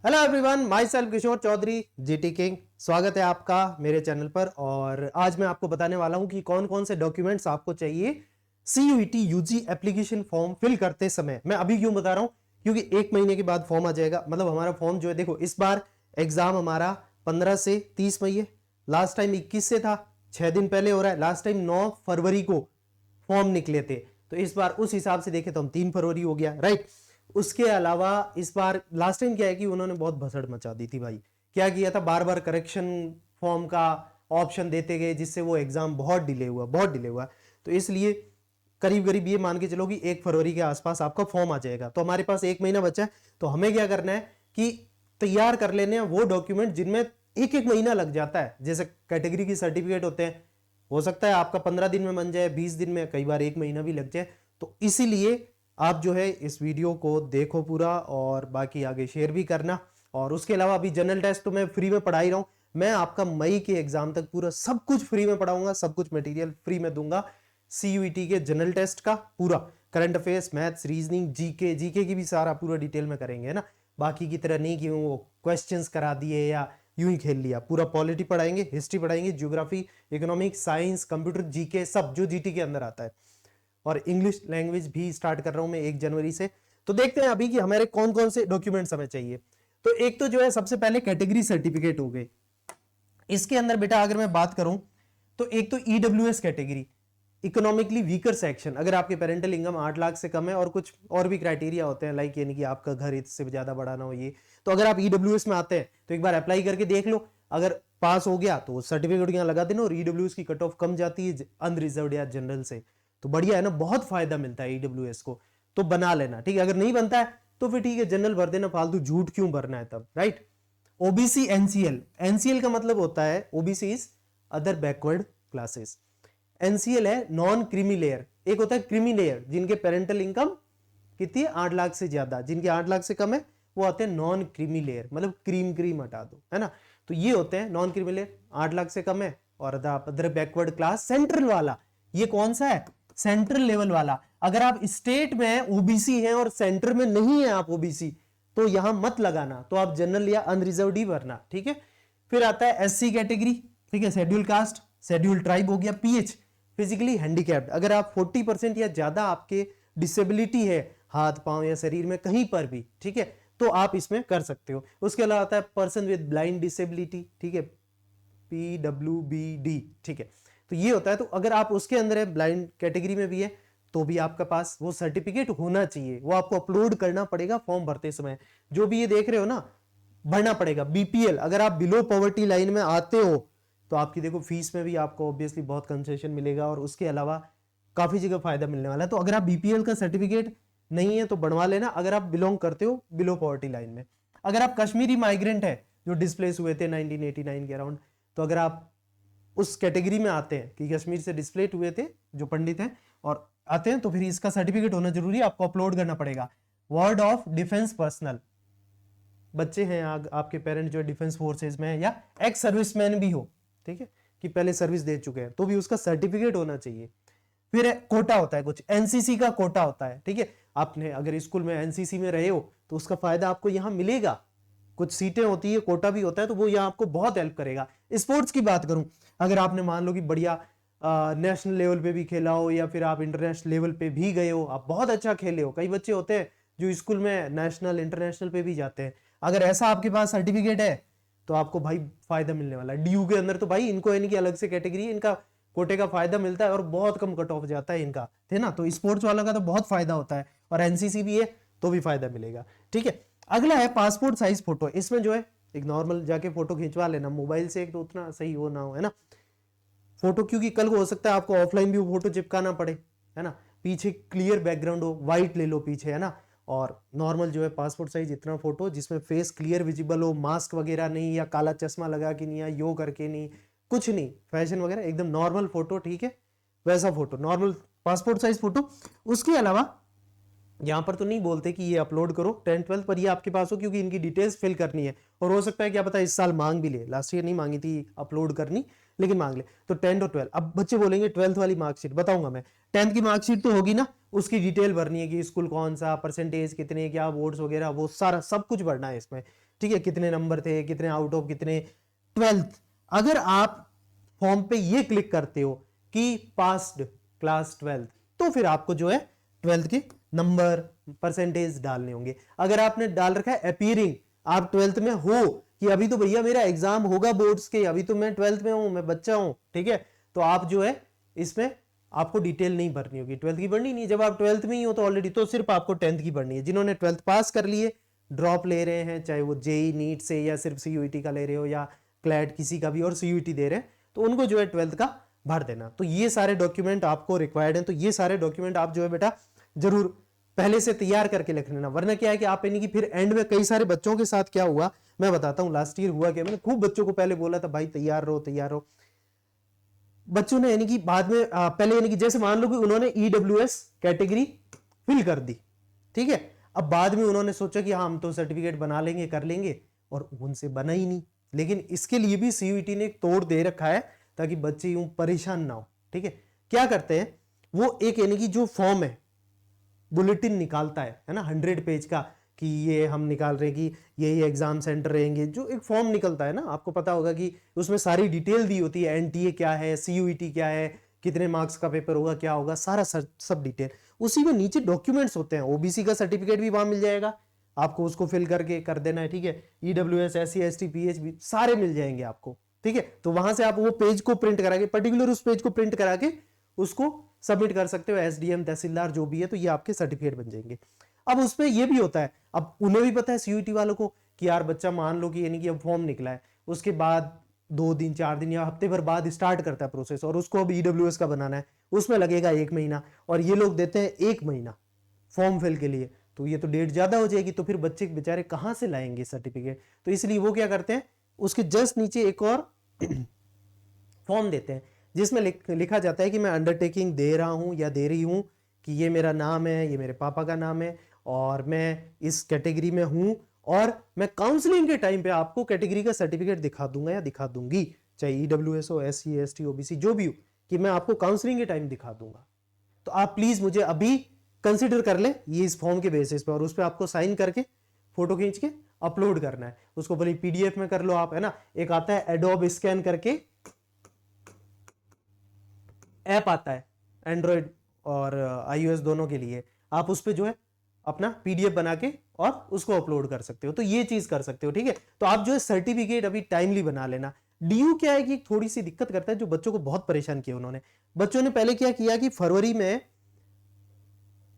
Hello everyone, myself Kishore Chaudhary GT king. स्वागत है आपका मेरे चैनल पर। और आज मैं आपको बताने वाला हूं कि कौन कौन से डॉक्यूमेंट्स आपको चाहिए CUET UG application form fill करते समय। मैं अभी क्यों बता रहा हूं, क्योंकि 1 महीने के बाद फॉर्म आ जाएगा। मतलब हमारा फॉर्म जो है, देखो इस बार एग्जाम हमारा 15 से 30 मई है। लास्ट टाइम 21 से था, 6 दिन पहले हो रहा है। लास्ट टाइम 9 फरवरी को फॉर्म निकले थे, तो इस बार उस हिसाब से देखे तो हम 3 फरवरी हो गया, राइट। उसके अलावा इस बार लास्ट टाइम क्या है कि उन्होंने बहुत भसड़ मचा दी थी भाई। क्या किया था, बार बार करेक्शन फॉर्म का ऑप्शन देते गए, जिससे वो एग्जाम बहुत डिले हुआ, बहुत डिले हुआ। तो इसलिए करीब करीब ये मान के चलो कि 1 फरवरी के आसपास आपका फॉर्म आ जाएगा। तो हमारे पास 1 महीना बचा है। तो हमें क्या करना है कि तैयार कर लेने हैं वो डॉक्यूमेंट जिनमें एक एक महीना लग जाता है। जैसे कैटेगरी की सर्टिफिकेट होते हैं, हो सकता है आपका 15 दिन में बन जाए, 20 दिन में, कई बार 1 महीना भी लग जाए। तो इसीलिए आप जो है इस वीडियो को देखो पूरा, और बाकी आगे शेयर भी करना। और उसके अलावा अभी जनरल टेस्ट तो मैं फ्री में पढ़ा ही रहा हूं। मैं आपका मई के एग्जाम तक पूरा सब कुछ फ्री में पढ़ाऊंगा, सब कुछ मटेरियल फ्री में दूंगा। सीयूईटी के जनरल टेस्ट का पूरा, current affairs, maths, reasoning, GK, GK की भी सारा पूरा डिटेल में करेंगे, है ना। बाकी की तरह नहीं कि वो क्वेश्चंस करा दिए या यूं ही खेल लिया। पूरा पॉलिटी पढ़ाएंगे, हिस्ट्री पढ़ाएंगे, geography, economics, science, computer, GK, सब जो जीटी के अंदर आता है। और इंग्लिश लैंग्वेज भी स्टार्ट कर रहा हूं मैं 1 जनवरी से। तो देखते हैं अभी कि हमारे कौन कौन से डॉक्यूमेंट्स हमें चाहिए। तो एक तो जो है सबसे पहले कैटेगरी सर्टिफिकेट हो गए। इसके अंदर बेटा अगर मैं बात करूं तो एक तो EWS category, economically weaker section. अगर आपके पेरेंटल इनकम 8 लाख से कम है, और कुछ और भी क्राइटेरिया होते हैं, लाइक यानी कि आपका घर इससे ज्यादा बड़ा ना हो, ये तो अगर आप ईडब्ल्यूएस में आते हैं तो एक बार अप्लाई करके देख लो। अगर पास हो गया तो सर्टिफिकेट यहां लगा देना। और ईडब्ल्यूएस की कट ऑफ कम जाती है अनरिजर्व्ड या जनरल से, तो बढ़िया है ना, बहुत फायदा मिलता है ईडब्ल्यूएस को। तो बना लेना, ठीक है। अगर नहीं बनता है तो फिर ठीक है, जनरल भर देना, फालतू झूठ क्यों भरना है तब, राइट। ओबीसी एनसीएल, एनसीएल का मतलब होता है OBC is other backward classes. NCL है नॉन क्रीमी लेयर। एक होता है क्रीमी लेयर, जिनके पेरेंटल इनकम कितनी है, 8 लाख से ज्यादा। जिनके 8 लाख से कम है वो आते हैं नॉन क्रीमी लेयर, मतलब क्रीम क्रीम हटा दो, है ना। तो ये होते हैं नॉन क्रीमी लेयर, 8 लाख से कम है। और अदर बैकवर्ड क्लास सेंट्रल वाला, ये कौन सा है, सेंट्रल लेवल वाला। अगर आप स्टेट में ओबीसी हैं और सेंटर में नहीं है आप ओबीसी, तो यहां मत लगाना, तो आप जनरल या अनरिजर्व्ड ही भरना, ठीक है। फिर आता है एससी कैटेगरी, ठीक है, शेड्यूल कास्ट, शेड्यूल ट्राइब हो गया। PH, physically handicapped. अगर आप 40% या ज्यादा आपके डिसेबिलिटी है, हाथ पांव या शरीर में कहीं पर भी, ठीक है, तो आप इसमें कर सकते हो। उसके अलावा आता है पर्सन विद ब्लाइंड डिसेबिलिटी, ठीक है, PWBD, ठीक है। तो ये होता है। तो अगर आप उसके अंदर है, ब्लाइंड कैटेगरी में भी है, तो भी आपके पास वो सर्टिफिकेट होना चाहिए। वो आपको अपलोड करना पड़ेगा फॉर्म भरते समय। जो भी ये देख रहे हो ना, भरना पड़ेगा। बीपीएल, अगर आप बिलो पॉवर्टी लाइन में आते हो तो आपकी देखो फीस में भी आपको ऑब्वियसली बहुत कंसेशन मिलेगा, और उसके अलावा काफी जगह फायदा मिलने वाला है। तो अगर आप बीपीएल का सर्टिफिकेट नहीं है तो बनवा लेना, अगर आप बिलोंग करते हो बिलो पॉवर्टी लाइन में। अगर आप कश्मीरी माइग्रेंट है जो डिस्प्लेस हुए थे 1989 के अराउंड, तो अगर आप उस कैटेगरी में आते हैं कि कश्मीर से डिस्प्लेट हुए थे जो पंडित हैं और आते हैं, तो फिर इसका सर्टिफिकेट होना जरूरी है, आपको अपलोड करना पड़ेगा। वार्ड ऑफ डिफेंस पर्सनल, बच्चे हैं आपके पेरेंट जो डिफेंस फोर्सेज में है या एक्स सर्विसमैन भी हो, ठीक है, कि पहले सर्विस दे चुके हैं, तो भी उसका सर्टिफिकेट होना चाहिए। फिर कोटा होता है, कुछ एनसीसी का कोटा होता है, ठीक है। आपने अगर स्कूल में एनसीसी में रहे हो तो उसका फायदा आपको यहां मिलेगा। कुछ सीटें होती है, कोटा भी होता है, तो वो यहां आपको बहुत हेल्प करेगा। स्पोर्ट्स की बात करूं, अगर आपने मान लो कि बढ़िया नेशनल लेवल पे भी खेला हो, या फिर आप इंटरनेशनल लेवल पे भी गए हो, आप बहुत अच्छा खेले हो। कई बच्चे होते हैं जो स्कूल में नेशनल इंटरनेशनल पे भी जाते हैं। अगर ऐसा आपके पास सर्टिफिकेट है तो आपको भाई फायदा मिलने वाला है। डीयू के अंदर तो भाई इनको यानी कि अलग से कैटेगरी, इनका कोटे का फायदा मिलता है और बहुत कम कट ऑफ जाता है इनका, है ना। तो स्पोर्ट्स वाला का तो बहुत फायदा होता है, और एनसीसी भी है तो भी फायदा मिलेगा, ठीक है। अगला है पासपोर्ट साइज फोटो। इसमें जो है एक नॉर्मल जाके फोटो खिंचवा लेना मोबाइल से, एक तो उतना सही हो ना हो, है ना फोटो, क्योंकि कल को हो सकता है आपको ऑफलाइन भी वो फोटो चिपकाना पड़े, है ना। पीछे क्लियर बैकग्राउंड हो, व्हाइट ले लो पीछे, है ना। और नॉर्मल जो है पासपोर्ट साइज इतना फोटो जिसमें फेस क्लियर विजिबल हो, मास्क वगैरह नहीं, या काला चश्मा लगा के नहीं, या यो करके नहीं, कुछ नहीं, फैशन वगैरह, एकदम नॉर्मल फोटो, ठीक है, वैसा photo, normal passport size photo. उसके अलावा यहां पर तो नहीं बोलते कि ये अपलोड करो 10th-12th पर, ये आपके पास हो, क्योंकि इनकी डिटेल्स फिल करनी है। और हो सकता है क्या पता इस साल मांग भी ले, लास्ट ईयर नहीं मांगी थी अपलोड करनी, लेकिन मांग ले। तो 10th और 12th, अब बच्चे बोलेंगे 12th वाली मार्कशीट बताऊंगा मैं। 10th की मार्कशीट तो होगी ना, उसकी डिटेल भरनी है कि स्कूल कौन सा, परसेंटेज कितने, क्या बोर्ड्स वगैरह, वो सारा सब कुछ भरना है इसमें, ठीक है, कितने नंबर थे, कितने आउट ऑफ कितने, 12th। अगर आप फॉर्म पे ये क्लिक करते हो कि पास्ड क्लास 12th, तो फिर आपको जो है 12th के नंबर परसेंटेज डालने होंगे। अगर आपने डाल रखा है अपीयरिंग, आप 12th में हो कि अभी तो भैया मेरा एग्जाम होगा बोर्ड्स के, अभी तो मैं 12th में हूं, मैं बच्चा हूं, ठीक है, तो आप जो है इसमें आपको डिटेल नहीं भरनी होगी, 12th की भरनी नहीं। जब आप 12th में ही हो तो ऑलरेडी, तो सिर्फ आपको 10th की भरनी है। जिन्होंने 12th पास कर लिए, ड्रॉप ले रहे हैं, चाहे वो जेई नीट से या सिर्फ सीयूईटी का ले रहे हो या क्लैट किसी का भी और सीयूईटी दे रहे हैं, तो उनको जो है 12th का भर देना। तो ये सारे डॉक्यूमेंट आपको रिक्वायर्ड हैं, तो ये सारे डॉक्यूमेंट आप जो है बेटा जरूर पहले से तैयार करके लिख लेना, वरना क्या है कि आप यानी कि फिर एंड में कई सारे बच्चों के साथ क्या हुआ मैं बताता हूं। लास्ट ईयर हुआ क्या, मैंने खूब बच्चों को पहले बोला था भाई तैयार रहो तैयार रहो, बच्चों ने यानी कि बाद में पहले यानी कि जैसे मान लो कि उन्होंने ईडब्ल्यूएस कैटेगरी फिल कर दी, ठीक है, अब बाद में उन्होंने सोचा कि हाँ हम तो सर्टिफिकेट बना लेंगे कर लेंगे, और उनसे बना ही नहीं। लेकिन इसके लिए भी सीयूईटी ने एक तोड़ दे रखा है ताकि बच्चे यूं परेशान ना हो, ठीक है। क्या करते हैं वो, एक यानी कि जो फॉर्म है बुलेटिन निकालता है ना 100 पेज का, कि ये हम निकाल रहे हैं कि ये एग्जाम सेंटर रहेंगे, जो एक फॉर्म निकलता है ना, आपको पता होगा कि उसमें सारी डिटेल दी होती है, एनटीए क्या है, सीयूईटी क्या है, कितने मार्क्स का पेपर होगा, क्या होगा, सारा सब डिटेल। उसी में नीचे डॉक्यूमेंट्स होते हैं, ओबीसी का सर्टिफिकेट भी वहां मिल जाएगा आपको, उसको फिल करके कर देना है, ठीक है। ईडब्ल्यूएस, एससी, एसटी, पीएचबी सारे मिल जाएंगे आपको, ठीक है। तो वहां से आप वो पेज को प्रिंट करा के, पर्टिकुलर उस पेज को प्रिंट करा के उसको सबमिट कर सकते हो, एसडीएम तहसीलदार जो भी है, तो ये आपके सर्टिफिकेट बन जाएंगे। अब उसमें ये भी होता है, अब उन्हें भी पता है सीयूईटी वालों को कि यार बच्चा मान लो कि यानी कि अब फॉर्म निकला है, उसके बाद 2 दिन 4 दिन या हफ्ते भर बाद स्टार्ट करता है प्रोसेस, और उसको अब ईडब्ल्यूएस का बनाना है, उसमें लगेगा 1 महीना, और ये लोग देते हैं 1 महीना फॉर्म फिल के लिए, तो ये तो डेट ज्यादा हो जाएगी, तो फिर बच्चे बेचारे कहां से लाएंगे सर्टिफिकेट। तो इसलिए वो क्या करते हैं, उसके जस्ट नीचे एक और फॉर्म देते हैं जिसमें लिखा जाता है कि मैं अंडरटेकिंग दे रहा हूं या दे रही हूं कि ये मेरा नाम है, ये मेरे पापा का नाम है, और मैं इस कैटेगरी में हूं, और मैं काउंसलिंग के टाइम पे आपको कैटेगरी का सर्टिफिकेट दिखा दूंगा या दिखा दूंगी, चाहे ईडब्ल्यूएस हो, एससी, एसटी, ओबीसी जो भी हो, कि मैं आपको काउंसलिंग के टाइम दिखा दूंगा। तो आप प्लीज मुझे अभी कंसिडर कर लें ये इस फॉर्म के बेसिस पे, और उस पर आपको साइन करके फोटो खींच के अपलोड करना है। उसको भले पीडीएफ में कर लो आप, है ना, एक आता है एडोब स्कैन करके ऐप आता है एंड्रॉयड और आईओएस दोनों के लिए, आप उस पर जो है अपना पीडीएफ बना के और उसको अपलोड कर सकते हो, तो ये चीज कर सकते हो, ठीक है। तो आप जो है सर्टिफिकेट अभी टाइमली बना लेना। डीयू क्या है कि थोड़ी सी दिक्कत करता है, जो बच्चों को बहुत परेशान किया उन्होंने, बच्चों ने पहले क्या किया कि फरवरी में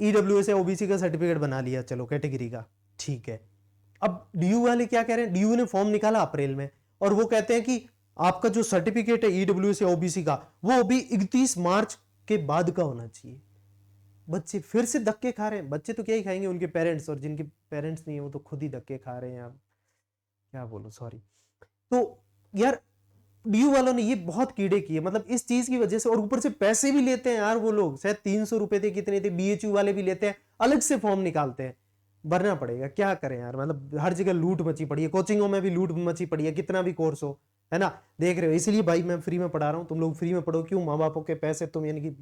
ईडब्ल्यूएस या ओबीसी का सर्टिफिकेट बना लिया, चलो कैटेगरी का, ठीक है। अब डीयू वाले क्या कह रहे हैं, डीयू ने फॉर्म निकाला अप्रैल में, और वो कहते हैं कि आपका जो सर्टिफिकेट है ईडब्ल्यूएस या ओबीसी का, वो अभी 31 मार्च के बाद का होना चाहिए। बच्चे फिर से धक्के खा रहे हैं, बच्चे तो क्या ही खाएंगे, उनके पेरेंट्स, और जिनके पेरेंट्स नहीं है वो तो खुद ही धक्के खा रहे हैं, अब क्या बोलो, सॉरी। तो यार डीयू वालों ने ये बहुत कीड़े किए, मतलब इस चीज की वजह से, और ऊपर से पैसे भी लेते हैं यार वो लोग, शायद 300 रुपए थे, कितने थे, बीएचयू वाले भी लेते हैं, अलग से फॉर्म निकालते हैं, भरना पड़ेगा, क्या करें यार, मतलब हर जगह लूट मची पड़ी है, कोचिंगों में भी लूट मची पड़ी है, कितना भी कोर्स हो, है ना, देख रहे हो। इसलिए भाई मैं फ्री में पढ़ा रहा हूँ, तुम लोग फ्री में पढ़ो, क्यों माँ बापों के पैसे तुम यानी कि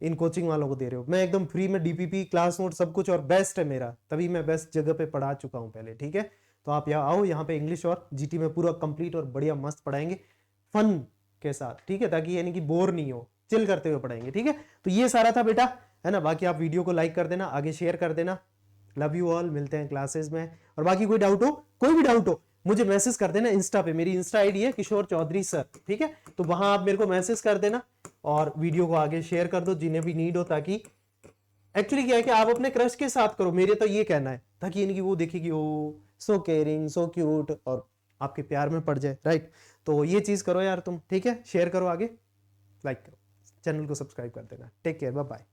इन कोचिंग वालों को दे रहे हो, मैं एकदम फ्री में डीपीपी क्लास नोट सब कुछ, और बेस्ट है मेरा, तभी मैं बेस्ट जगह पे पढ़ा चुका हूँ पहले, ठीक है। तो आप यहाँ आओ, यहाँ पे इंग्लिश और जीटी में पूरा कंप्लीट और बढ़िया मस्त पढ़ाएंगे फन के साथ, ठीक है, ताकि यानी कि बोर नहीं हो, चिल करते हुए पढ़ाएंगे, ठीक है। तो ये सारा था बेटा, है ना। बाकी आप वीडियो को लाइक कर देना, आगे शेयर कर देना। लव यू ऑल, मिलते हैं क्लासेस में। और बाकी कोई डाउट हो, कोई भी डाउट हो, मुझे मैसेज कर देना इंस्टा पे, मेरी इंस्टा आईडी है किशोर चौधरी सर, ठीक है। तो वहां आप मेरे को मैसेज कर देना, और वीडियो को आगे शेयर कर दो जिन्हें भी नीड हो, ताकि एक्चुअली क्या है कि आप अपने क्रश के साथ करो, मेरे तो ये कहना है, ताकि इनकी वो देखेगी ओ सो केयरिंग सो क्यूट, और आपके प्यार में पड़ जाए, राइट। तो ये चीज करो यार तुम, ठीक है, शेयर करो आगे, लाइक करो, चैनल को सब्सक्राइब कर देना। Take care, bye bye.